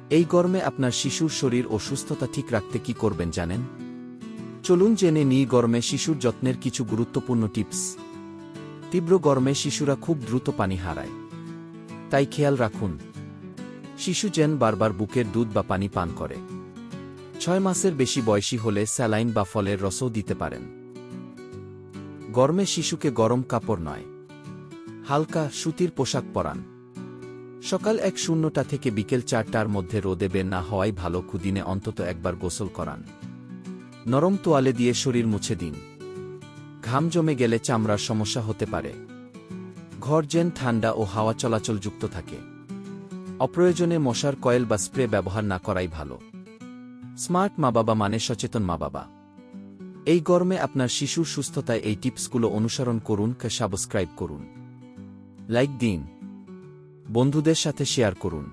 এই গরমে আপনার শিশুর শরীর ও সুস্থতা ঠিক রাখতে কি করবেন জানেন? চলুন জেনে নিই গরমে শিশুর যত্নের কিছু গুরুত্বপূর্ণ টিপস। তীব্র গরমে শিশুরা খুব দ্রুত পানি হারায়। তাই খেয়াল রাখুন শিশু যেন বারবার বুকের দুধ বা পানি পান করে। 6 মাসের বেশি বয়সী হলে স্যালাইন বা ফলের রসও দিতে পারেন। গরমে শিশুকে গরম কাপড় নয়, হালকা সুতির পোশাক পরান। সকাল 1:00টা থেকে বিকেল 4টার মধ্যে রোদে বের না হওয়াই ভালো। দিনে অন্তত একবার গোসল করান। নরম তোয়ালে দিয়ে শরীর মুছে দিন। ঘাম জমে গেলে চামড়ার সমস্যা হতে পারে। ঘর যেন ঠান্ডা ও হাওয়া চলাচলযুক্ত থাকে। অপ্রয়োজনে মশার কয়েল বা স্প্রে ব্যবহার না করাই ভালো। স্মার্ট মা-বাবা মানে সচেতন মা-বাবা। এই গরমে আপনার শিশুর সুস্থতায় এই টিপসগুলো অনুসরণ করুন। সাবস্ক্রাইব করুন, লাইক দিন, বন্ধুদের সাথে শেয়ার করুন।